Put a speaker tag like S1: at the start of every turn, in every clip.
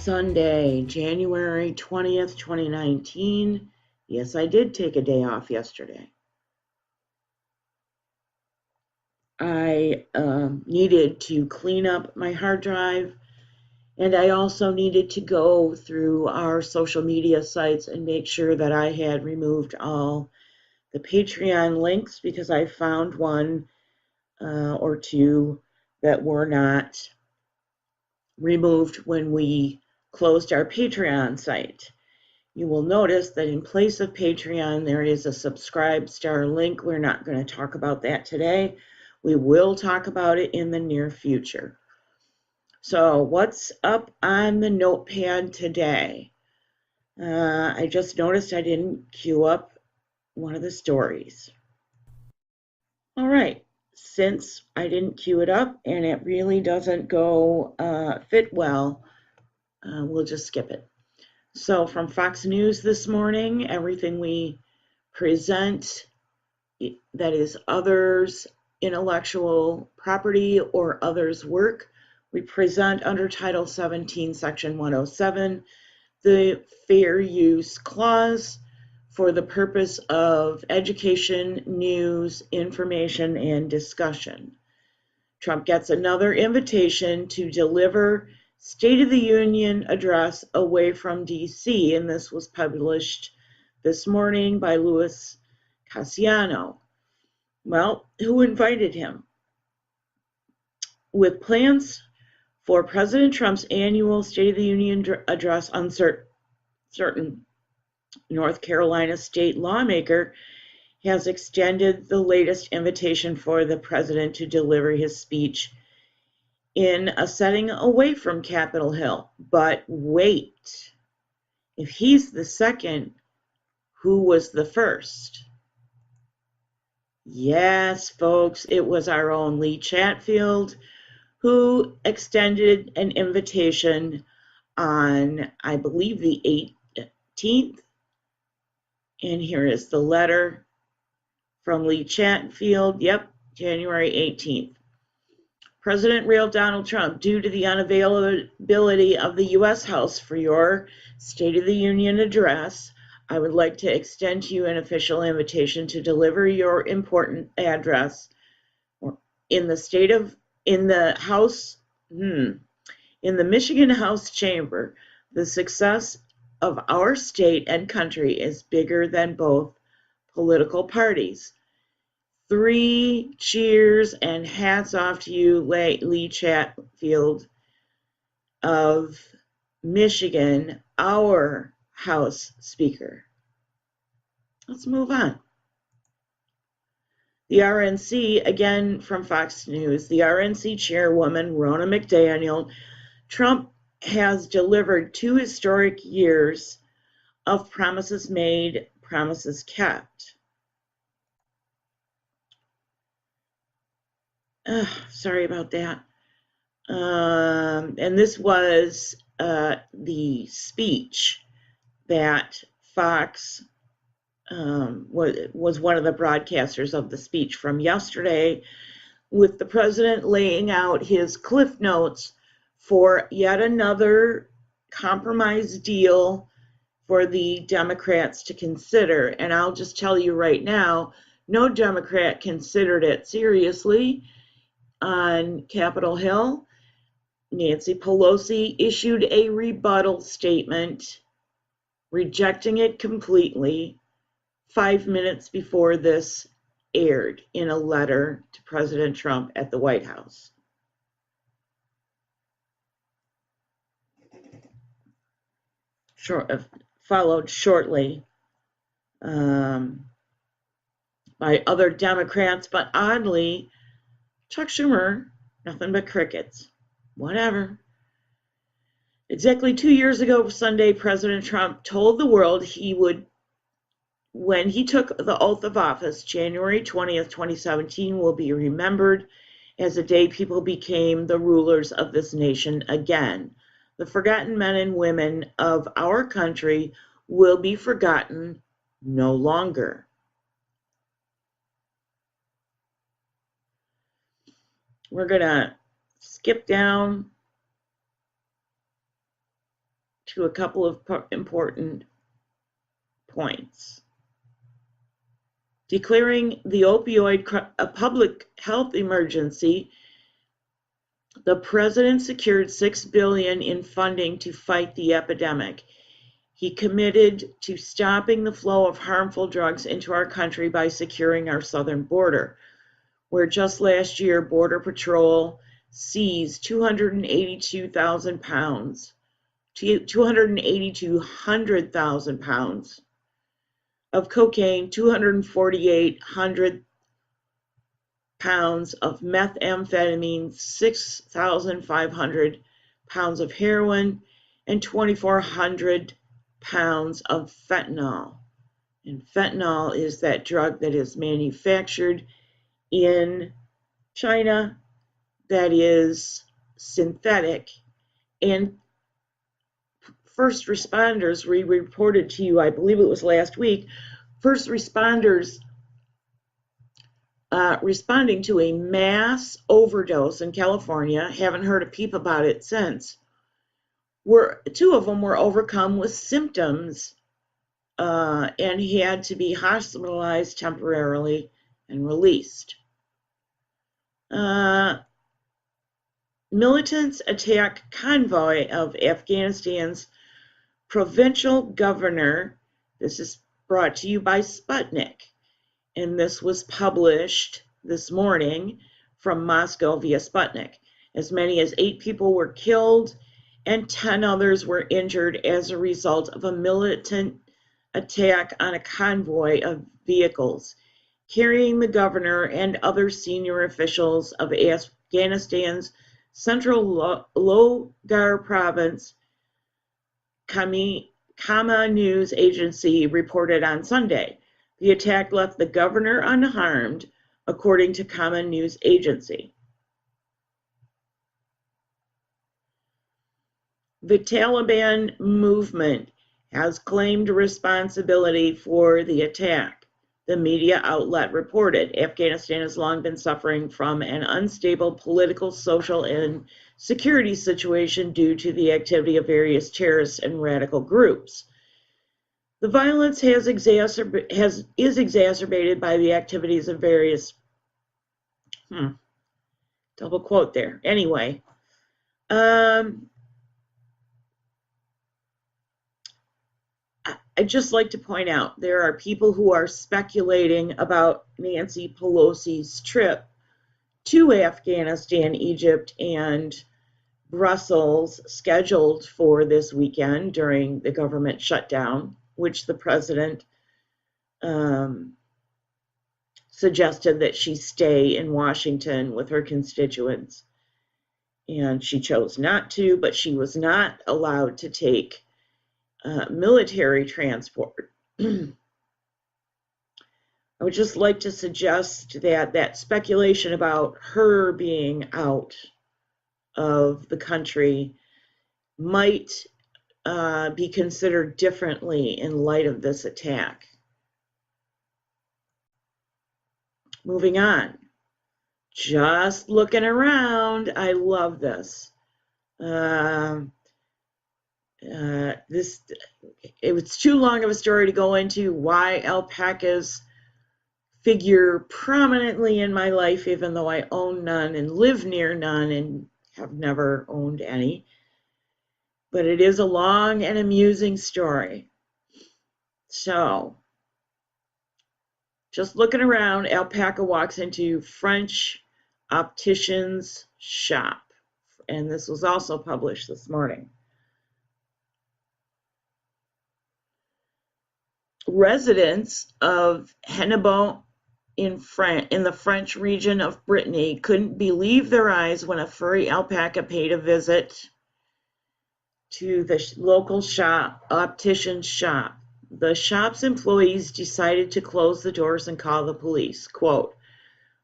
S1: Sunday, January 20th, 2019. Yes, I did take a day off yesterday. I needed to clean up my hard drive, and I also needed to go through our social media sites and make sure that I had removed all the Patreon links, because I found one or two that were not removed when we closed our Patreon site. You will notice that in place of Patreon, there is a subscribe star link. We're not going to talk about that today. We will talk about it in the near future. So what's up on the notepad today? I just noticed I didn't queue up one of the stories. All right, since I didn't queue it up and it really doesn't go fit well, we'll just skip it. So from Fox News this morning, everything we present that is others' intellectual property or others' work, we present under Title 17, Section 107, the Fair Use Clause, for the purpose of education, news, information, and discussion. Trump gets another invitation to deliver State of the Union address away from D.C., and this was published this morning by Louis Cassiano. Well, who invited him? With plans for President Trump's annual State of the Union address uncertain, North Carolina state lawmaker has extended the latest invitation for the president to deliver his speech in a setting away from Capitol Hill. But wait, if he's the second, who was the first? Yes, folks, it was our own Lee Chatfield who extended an invitation on, I believe, the 18th. And here is the letter from Lee Chatfield. Yep, January 18th. President Real Donald Trump, due to the unavailability of the U.S. House for your State of the Union address, I would like to extend to you an official invitation to deliver your important address in the Michigan House chamber. The success of our state and country is bigger than both political parties. 3 cheers and hats off to you, Lee Chatfield of Michigan, our House Speaker. Let's move on. The RNC, again from Fox News, the RNC Chairwoman Ronna McDaniel, Trump has delivered 2 historic years of promises made, promises kept. Sorry about that. And this was the speech that Fox was one of the broadcasters of the speech from yesterday, with the president laying out his cliff notes for yet another compromise deal for the Democrats to consider. And I'll just tell you right now, no Democrat considered it seriously. On Capitol Hill, Nancy Pelosi issued a rebuttal statement rejecting it completely 5 minutes before this aired in a letter to President Trump at the White House. Followed shortly by other Democrats, but oddly, Chuck Schumer, nothing but crickets. Whatever. Exactly 2 years ago Sunday, President Trump told the world he would, when he took the oath of office, January 20th, 2017, will be remembered as the day people became the rulers of this nation again. The forgotten men and women of our country will be forgotten no longer. We're going to skip down to a couple of important points. Declaring the opioid a public health emergency, the president secured $6 billion in funding to fight the epidemic. He committed to stopping the flow of harmful drugs into our country by securing our southern border, where just last year Border Patrol seized 282,000 pounds, 282,000 pounds of cocaine, 248,000 pounds of methamphetamine, 6,500 pounds of heroin, and 2,400 pounds of fentanyl. And fentanyl is that drug that is manufactured in China that is synthetic. And first responders, we reported to you, I believe it was last week, first responders responding to a mass overdose in California, haven't heard a peep about it since, two of them were overcome with symptoms and had to be hospitalized temporarily and released. Militants attack convoy of Afghanistan's provincial governor. This is brought to you by Sputnik, and this was published this morning from Moscow via Sputnik. As many as 8 people were killed and 10 others were injured as a result of a militant attack on a convoy of vehicles carrying the governor and other senior officials of Afghanistan's central Logar province. Kama news agency reported on Sunday. The attack left the governor unharmed, according to Kama news agency. The Taliban movement has claimed responsibility for the attack. The media outlet reported Afghanistan has long been suffering from an unstable political, social, and security situation due to the activity of various terrorist and radical groups. The violence is exacerbated by the activities of various, double quote there. Anyway, I'd just like to point out there are people who are speculating about Nancy Pelosi's trip to Afghanistan, Egypt, and Brussels scheduled for this weekend during the government shutdown, which the president suggested that she stay in Washington with her constituents. And she chose not to, but she was not allowed to take military transport. I would just like to suggest that that speculation about her being out of the country might be considered differently in light of this attack. Moving on. Just looking around. I love this. It was too long of a story to go into why alpacas figure prominently in my life, even though I own none and live near none and have never owned any. But it is a long and amusing story. So, just looking around, Alpaca walks into French Optician's shop. And this was also published this morning. Residents of Hennebont in the French region of Brittany couldn't believe their eyes when a furry alpaca paid a visit to the local optician's shop. The shop's employees decided to close the doors and call the police. Quote,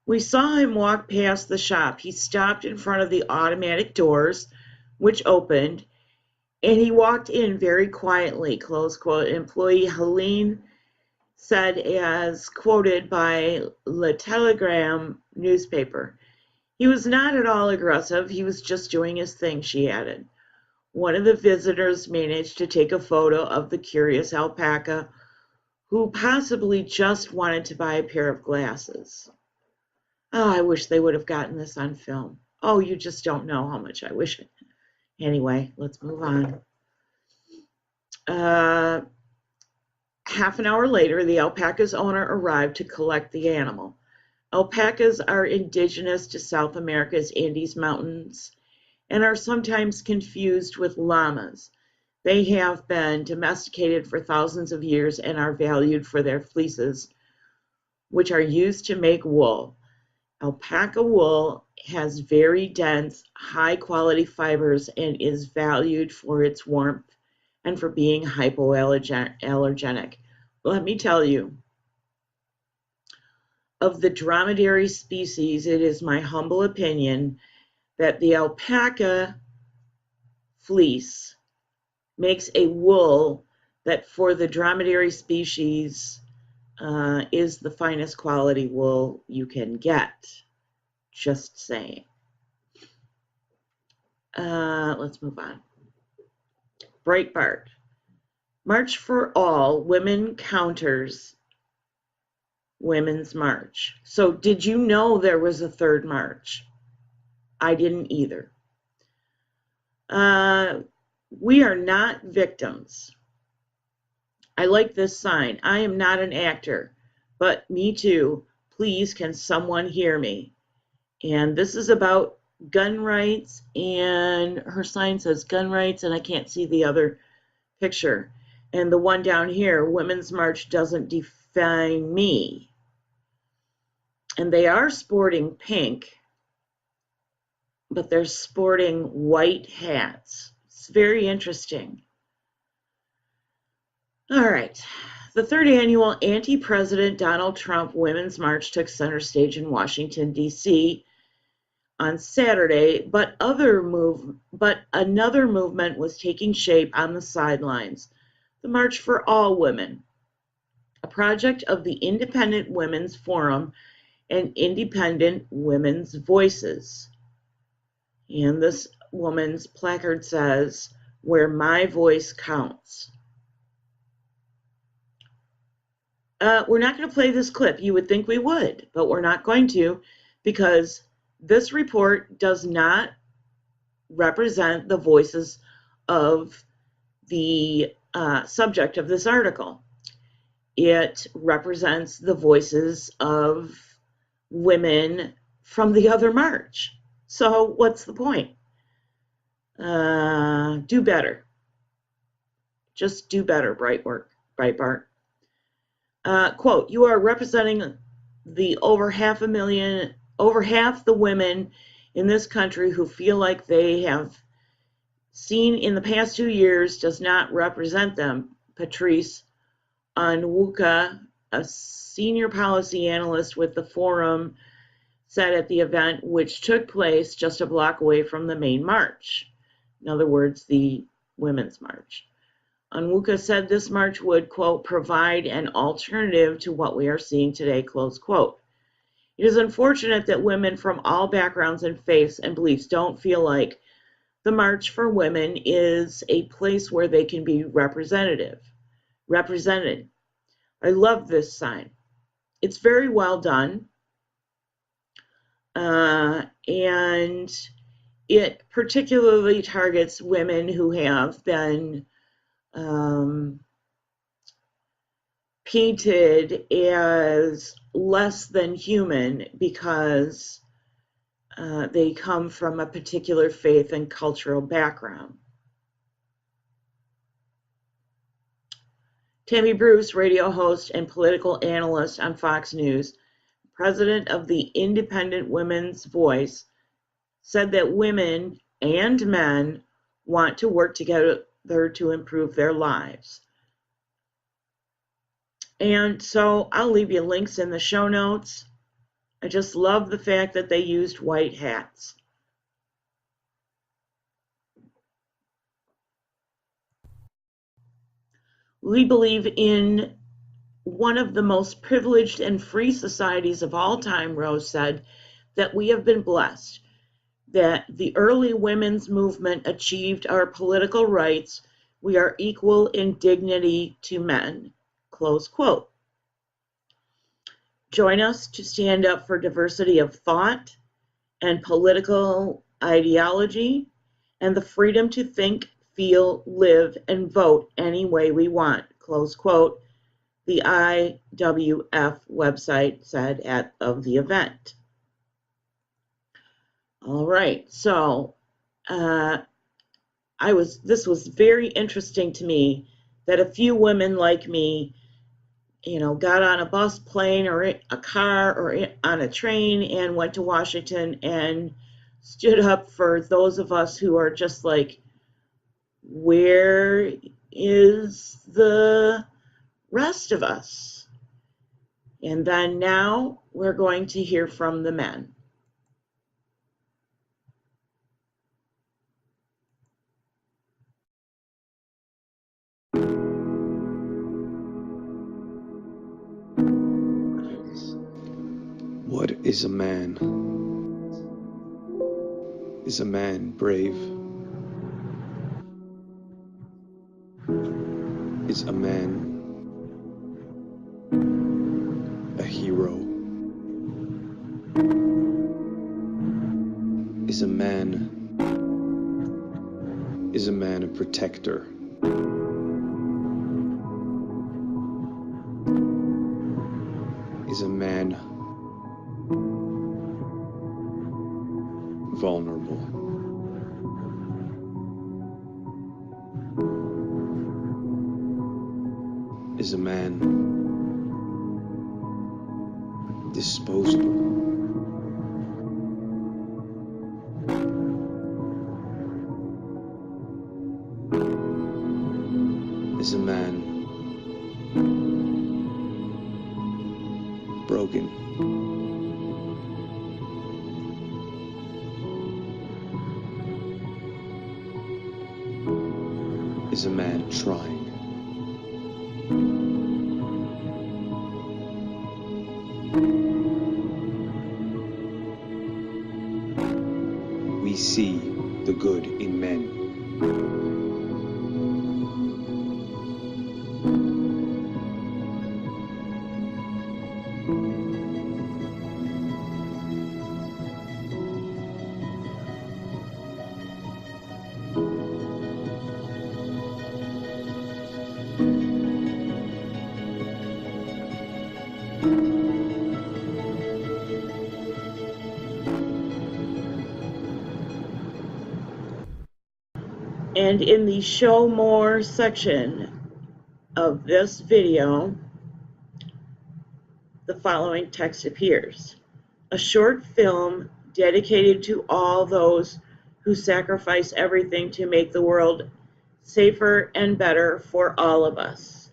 S1: "We saw him walk past the shop. He stopped in front of the automatic doors, which opened, and he walked in very quietly," close quote. Employee Helene said, as quoted by Le Telegram newspaper. "He was not at all aggressive. He was just doing his thing," she added. One of the visitors managed to take a photo of the curious alpaca, who possibly just wanted to buy a pair of glasses. Oh, I wish they would have gotten this on film. Oh, you just don't know how much I wish it. Anyway, let's move on. Half an hour later, the alpaca's owner arrived to collect the animal. Alpacas are indigenous to South America's Andes Mountains and are sometimes confused with llamas. They have been domesticated for thousands of years and are valued for their fleeces, which are used to make wool. Alpaca wool has very dense, high-quality fibers and is valued for its warmth and for being hypoallergenic. Let me tell you, of the dromedary species, it is my humble opinion that the alpaca fleece makes a wool that for the dromedary species is the finest quality wool you can get. Just saying. Let's move on. Breitbart. March for All, Women Counters Women's March. So did you know there was a third march? I didn't either. We are not victims. I like this sign. I am not an actor, but me too. Please, can someone hear me? And this is about gun rights, and her sign says gun rights, and I can't see the other picture. And the one down here, Women's March doesn't define me. And they are sporting pink, but they're sporting white hats. It's very interesting. All right. The third annual anti-President Donald Trump Women's March took center stage in Washington, D.C. on Saturday, but another movement was taking shape on the sidelines. The March for All Women, a project of the Independent Women's Forum and Independent Women's Voices. And this woman's placard says, "Where my voice counts." We're not going to play this clip. You would think we would, but we're not going to, because this report does not represent the voices of the subject of this article. It represents the voices of women from the other march. So what's the point? Do better. Just do better, Breitbart. Quote, "You are representing the over half the women in this country who feel like they have seen in the past 2 years does not represent them," Patrice Onwuka, a senior policy analyst with the Forum, said at the event, which took place just a block away from the main march. In other words, the Women's March. Onwuka said this march would, quote, "provide an alternative to what we are seeing today," close quote. "It is unfortunate that women from all backgrounds and faiths and beliefs don't feel like the March for Women is a place where they can be represented. I love this sign. It's very well done. And it particularly targets women who have been painted as less than human because they come from a particular faith and cultural background." Tammy Bruce, radio host and political analyst on Fox News, president of the Independent Women's Voice, said that women and men want to work together to improve their lives. And so I'll leave you links in the show notes. I just love the fact that they used white hats. We believe in one of the most privileged and free societies of all time, Rose said, that we have been blessed. that the early women's movement achieved our political rights. We are equal in dignity to men. Close quote. Join us to stand up for diversity of thought and political ideology and the freedom to think, feel, live, and vote any way we want. Close quote. The IWF website said of the event. All right, so this was very interesting to me that a few women like me, got on a bus, plane, or a car, or on a train and went to Washington and stood up for those of us who are just like, where is the rest of us? And then now we're going to hear from the men.
S2: What is a man? Is a man brave? Is a man a hero? Is a man a protector? Is a man vulnerable? Is a man disposable? Is a man broken? Is a man trying? We see the good in men.
S1: And in the show more section of this video, the following text appears. A short film dedicated to all those who sacrifice everything to make the world safer and better for all of us.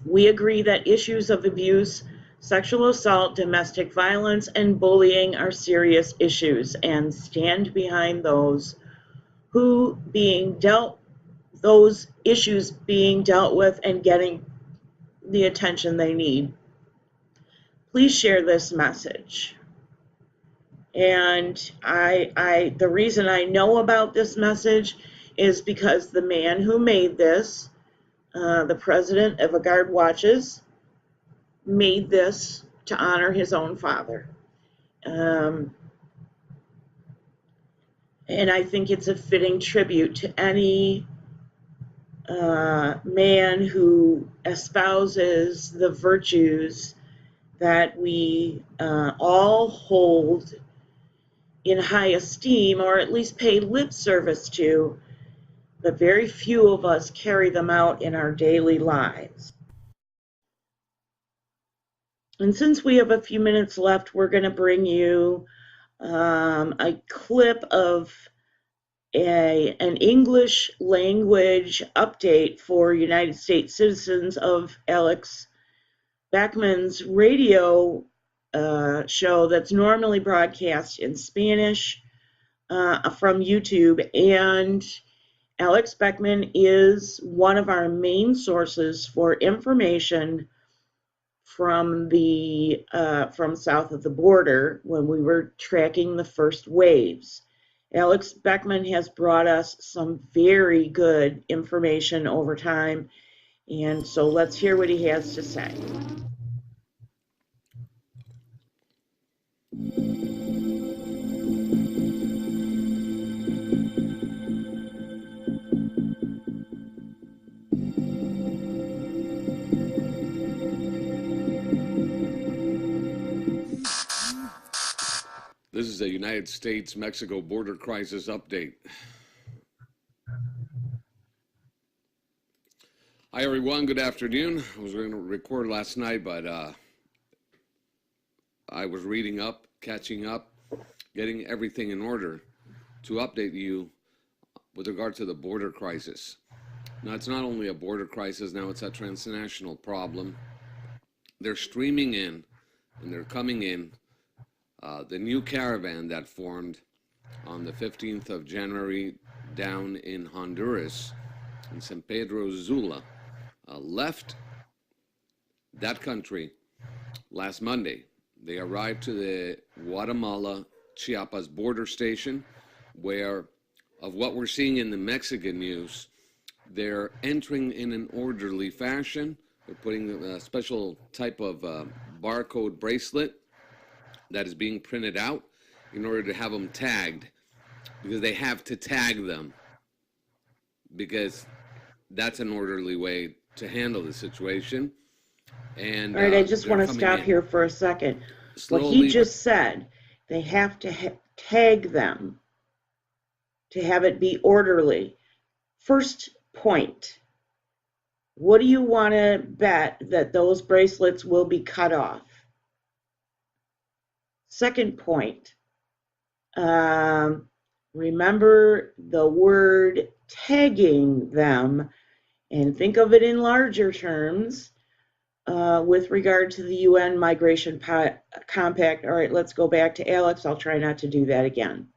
S1: We agree that issues of abuse, sexual assault, domestic violence, and bullying are serious issues and stand behind those issues being dealt with and getting the attention they need. Please share this message. And the reason I know about this message is because the man who made this, the president of a Guard Watches, made this to honor his own father. And I think it's a fitting tribute to any man who espouses the virtues that we all hold in high esteem, or at least pay lip service to, but very few of us carry them out in our daily lives. And since we have a few minutes left, we're going to bring you a clip of an English language update for United States citizens of Alex Backman's radio show that's normally broadcast in Spanish from YouTube. And Alex Backman is one of our main sources for information from south of the border when we were tracking the first waves. Alex Backman has brought us some very good information over time, and so let's hear what he has to say.
S3: This is a United States-Mexico border crisis update. Hi, everyone. Good afternoon. I was going to record last night, but I was reading up, catching up, getting everything in order to update you with regard to the border crisis. Now, it's not only a border crisis. Now it's a transnational problem. They're streaming in, and they're coming in. The new caravan that formed on the 15th of January down in Honduras, in San Pedro Sula, left that country last Monday. They arrived to the Guatemala-Chiapas border station, where, of what we're seeing in the Mexican news, they're entering in an orderly fashion. They're putting a special type of barcode bracelet that is being printed out in order to have them tagged, because they have to tag them, because that's an orderly way to handle the situation. And
S1: all right, I just want to stop here for a second. Slowly, what he just said, they have to tag them to have it be orderly. First point, what do you want to bet that those bracelets will be cut off? Second point, remember the word tagging them, and think of it in larger terms with regard to the UN Migration Compact. All right, let's go back to Alex. I'll try not to do that again.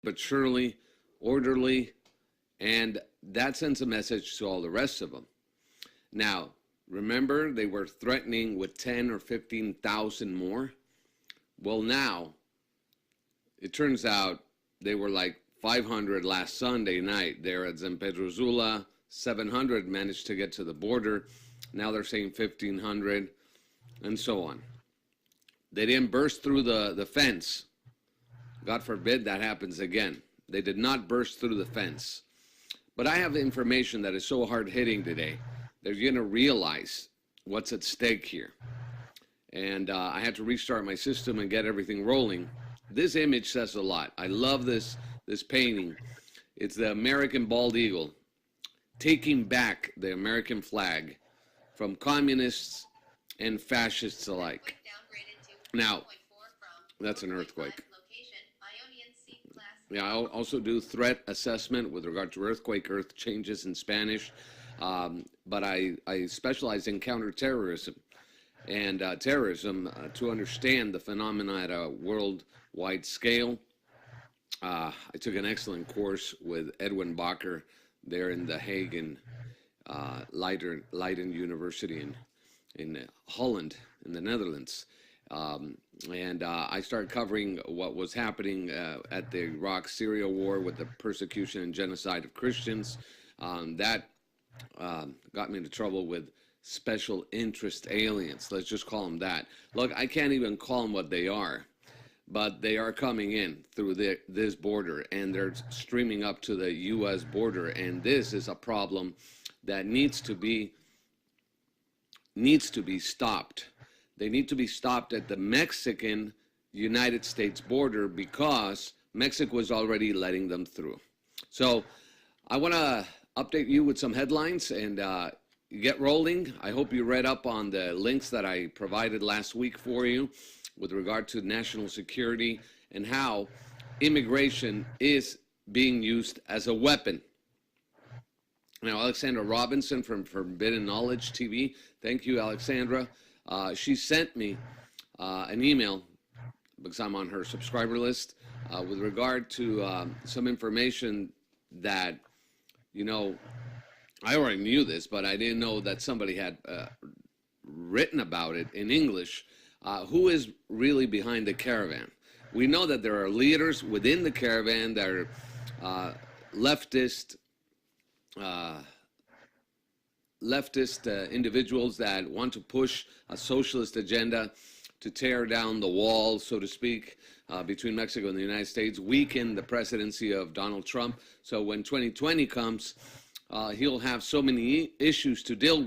S3: But surely, orderly, and that sends a message to all the rest of them. Now, remember, they were threatening with 10 or 15,000 more. Well, now, it turns out they were like 500 last Sunday night there at San Pedro Sula. 700 managed to get to the border. Now they're saying 1,500, and so on. They didn't burst through the fence. God forbid that happens again. They did not burst through the fence. But I have information that is so hard-hitting today. They're going to realize what's at stake here. And I had to restart my system and get everything rolling. This image says a lot. I love this painting. It's the American bald eagle taking back the American flag from communists and fascists alike. Now, that's an earthquake. Yeah, I'll also do threat assessment with regard to earth changes in Spanish. But I specialize in counterterrorism and terrorism to understand the phenomena at a worldwide scale. I took an excellent course with Edwin Bakker there in the Hague and Leiden University in Holland, in the Netherlands. And I started covering what was happening at the Iraq-Syria war with the persecution and genocide of Christians. That got me into trouble with special interest aliens. Let's just call them that. Look, I can't even call them what they are, but they are coming in through this border, and they're streaming up to the U.S. border, and this is a problem that needs to be stopped. They need to be stopped at the Mexican-United States border because Mexico is already letting them through. So I want to update you with some headlines and get rolling. I hope you read up on the links that I provided last week for you with regard to national security and how immigration is being used as a weapon. Now, Alexandra Robinson from Forbidden Knowledge TV, thank you, Alexandra. She sent me an email, because I'm on her subscriber list, with regard to some information that, you know, I already knew this, but I didn't know that somebody had written about it in English. Who is really behind the Caravan? We know that there are leaders within the Caravan that are leftist individuals that want to push a socialist agenda to tear down the wall, so to speak, between Mexico and the United States, weaken the presidency of Donald Trump. So when 2020 comes, he'll have so many issues to deal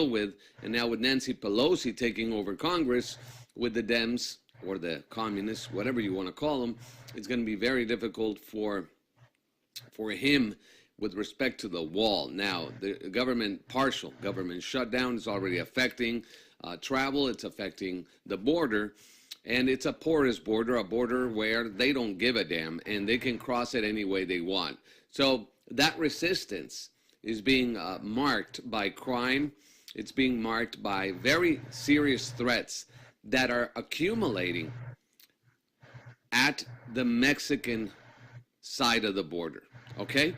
S3: with. And now with Nancy Pelosi taking over Congress with the Dems or the communists, whatever you want to call them, it's going to be very difficult for him with respect to the wall. Now, the partial government shutdown is already affecting travel. It's affecting the border. And it's a porous border, a border where they don't give a damn, and they can cross it any way they want. So that resistance is being marked by crime. It's being marked by very serious threats that are accumulating at the Mexican side of the border, okay?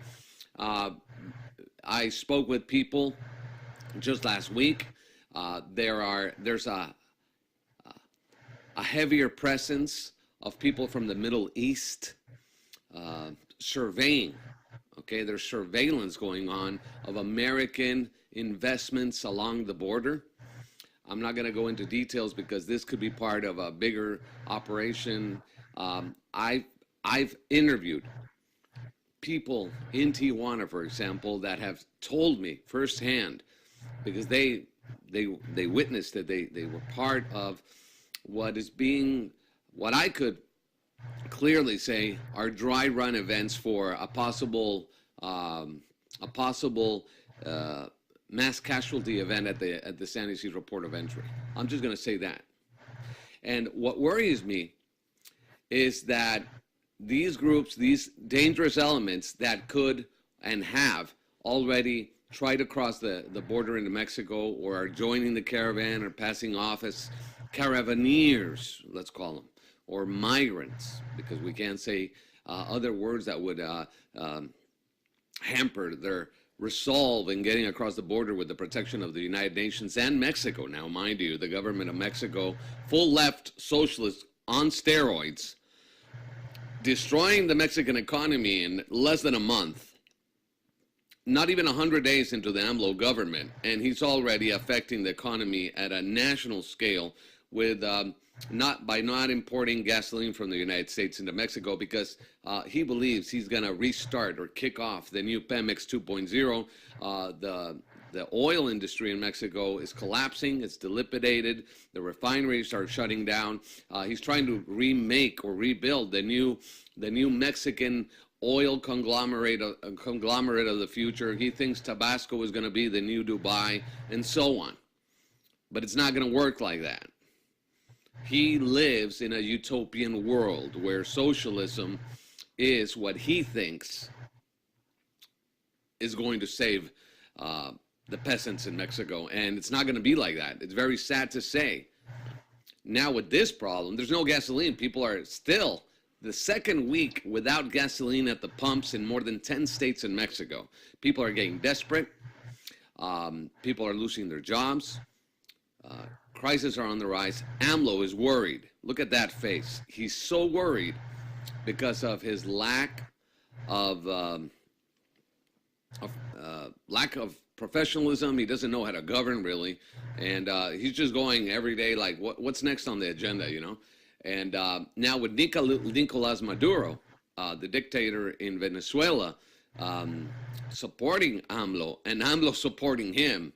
S3: I spoke with people just last week. There's a heavier presence of people from the Middle East surveying. Okay, there's surveillance going on of American investments along the border. I'm not going to go into details because this could be part of a bigger operation. I've interviewed people in Tijuana, for example, that have told me firsthand, because they witnessed that they were part of what I could clearly say are dry run events for a possible mass casualty event at the San Ysidro port of entry. I'm just going to say that. And what worries me is that these groups, these dangerous elements that could and have already tried to cross the border into Mexico or are joining the Caravan or passing off as Caravaneers, let's call them, or migrants, because we can't say other words that would hamper their resolve in getting across the border with the protection of the United Nations and Mexico. Now, mind you, the government of Mexico, full left socialist on steroids, destroying the Mexican economy in less than a month, not even 100 days into the AMLO government, and he's already affecting the economy at a national scale with not importing gasoline from the United States into Mexico, because he believes he's going to restart or kick off the new Pemex 2.0. The oil industry in Mexico is collapsing. It's dilapidated. The refineries are shutting down. He's trying to remake or rebuild the new Mexican oil conglomerate of the future. He thinks Tabasco is going to be the new Dubai, and so on. But it's not going to work like that. He lives in a utopian world where socialism is what he thinks is going to save the peasants in Mexico, and it's not going to be like that. It's very sad to say. Now with this problem, there's no gasoline. People are still the second week without gasoline at the pumps in more than 10 states in Mexico. People are getting desperate. People are losing their jobs. Crises are on the rise. AMLO is worried. Look at that face. He's so worried because of his lack of professionalism. He doesn't know how to govern, really, and he's just going every day like, what's next on the agenda, you know? And now with Nicolas Maduro, the dictator in Venezuela, supporting AMLO, and AMLO supporting him,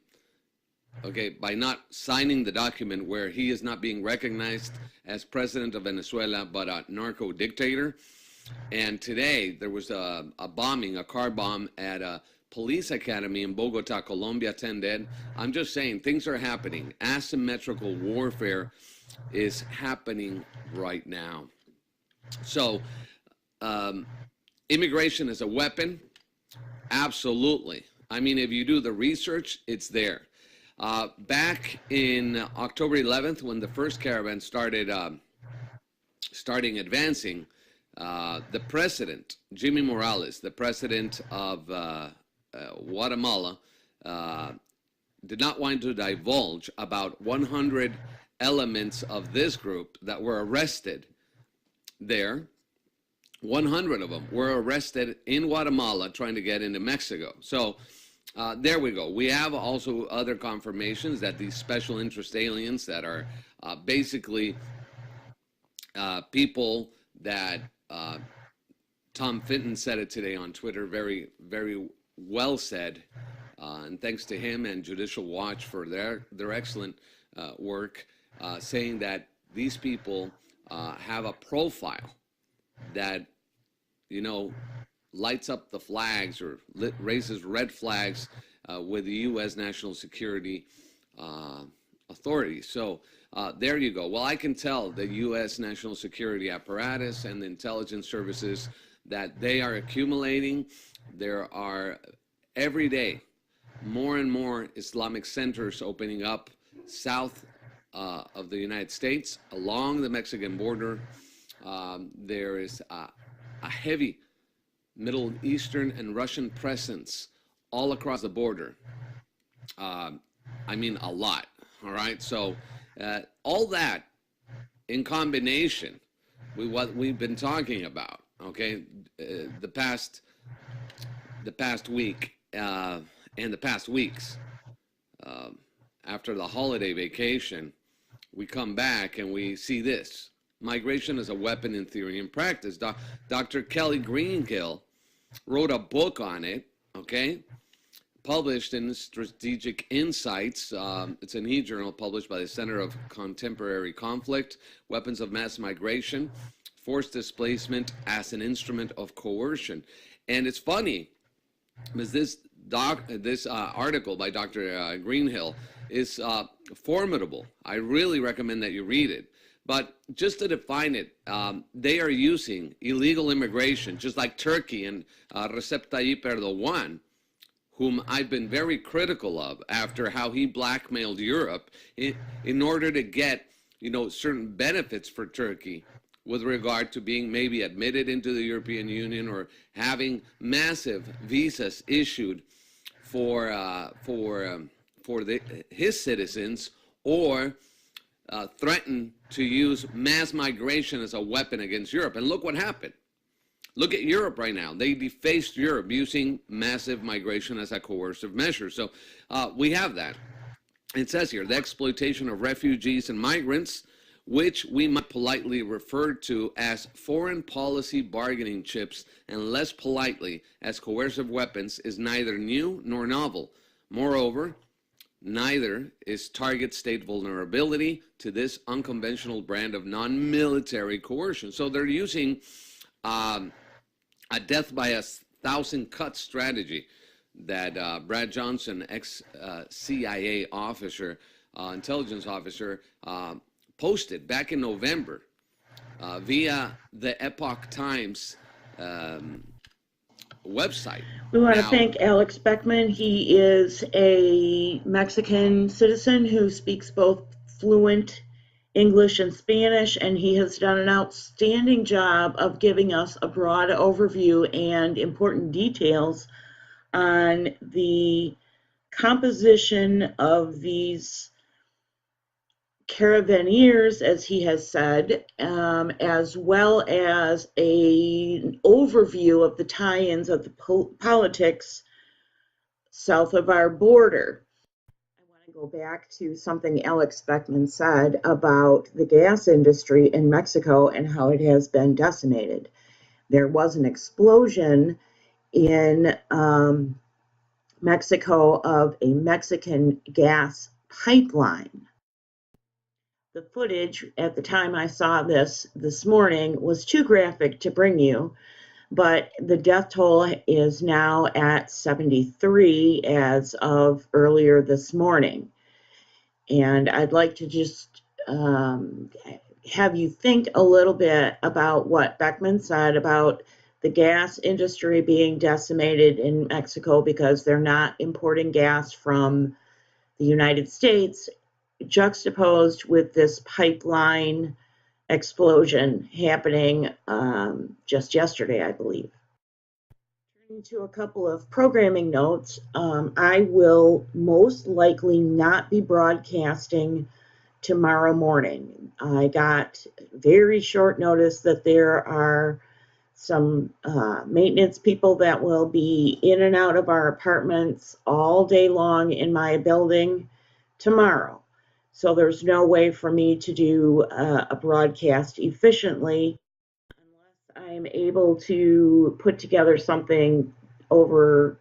S3: okay, by not signing the document where he is not being recognized as president of Venezuela, but a narco dictator. And today there was a bombing, a car bomb at a police academy in Bogota, Colombia, 10 dead. I'm just saying, things are happening. Asymmetrical warfare is happening right now. So, immigration is a weapon? Absolutely. I mean, if you do the research, it's there. Back in October 11th, when the first caravan started advancing, the president, Jimmy Morales, the president of Guatemala, did not want to divulge about 100 elements of this group that were arrested there. 100 of them were arrested in Guatemala trying to get into Mexico. So there we go. We have also other confirmations that these special interest aliens that are basically people that Tom Fitton said it today on Twitter, very, very well said. And thanks to him and Judicial Watch for their excellent work, saying that these people have a profile that, you know, lights up the flags or raises red flags with the U.S. national security authorities. So there you go. Well, I can tell the U.S. national security apparatus and the intelligence services that they are accumulating. There are every day more and more Islamic centers opening up south of the United States along the Mexican border. There is a heavy Middle Eastern and Russian presence all across the border. I mean, a lot. All right. So all that in combination with what we've been talking about, okay, the past week and the past weeks, after the holiday vacation, we come back and we see this. Migration as a weapon in theory and practice. Dr. Kelly Greenhill wrote a book on it, okay, published in Strategic Insights. It's an e-journal published by the Center of Contemporary Conflict, Weapons of Mass Migration, Forced Displacement as an Instrument of Coercion. And it's funny, because this article by Dr. Greenhill is formidable. I really recommend that you read it. But just to define it, they are using illegal immigration, just like Turkey and Recep Tayyip Erdogan, whom I've been very critical of after how he blackmailed Europe in order to get, you know, certain benefits for Turkey with regard to being maybe admitted into the European Union or having massive visas issued for his citizens, or threaten to use mass migration as a weapon against Europe. And look what happened. Look at Europe right now. They defaced Europe using massive migration as a coercive measure. So we have that. It says here, the exploitation of refugees and migrants, which we might politely refer to as foreign policy bargaining chips and less politely as coercive weapons, is neither new nor novel. Moreover, neither is target state vulnerability to this unconventional brand of non-military coercion. So they're using a death by 1,000 cuts strategy that Brad Johnson, ex-CIA officer, intelligence officer, posted back in November via the Epoch Times website.
S1: We want to thank Alex Backman. He is a Mexican citizen who speaks both fluent English and Spanish, and he has done an outstanding job of giving us a broad overview and important details on the composition of these Caravaneers, as he has said, as well as an overview of the tie-ins of the politics south of our border. I want to go back to something Alex Backman said about the gas industry in Mexico and how it has been decimated. There was an explosion in Mexico of a Mexican gas pipeline. The footage at the time I saw this morning was too graphic to bring you, but the death toll is now at 73 as of earlier this morning. And I'd like to just have you think a little bit about what Backman said about the gas industry being decimated in Mexico because they're not importing gas from the United States, juxtaposed with this pipeline explosion happening just yesterday, I believe. To a couple of programming notes, I will most likely not be broadcasting tomorrow morning. I got very short notice that there are some maintenance people that will be in and out of our apartments all day long in my building tomorrow. So there's no way for me to do a broadcast efficiently unless I'm able to put together something over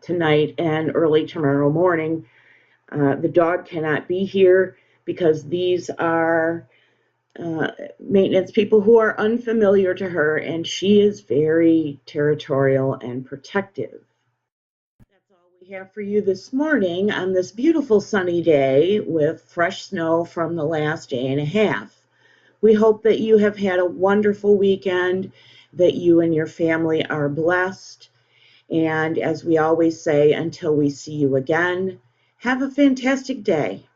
S1: tonight and early tomorrow morning. The dog cannot be here because these are maintenance people who are unfamiliar to her, and she is very territorial and protective. That's all we have for you this morning on this beautiful sunny day with fresh snow from the last day and a half. We hope that you have had a wonderful weekend, that you and your family are blessed, and as we always say, until we see you again, have a fantastic day.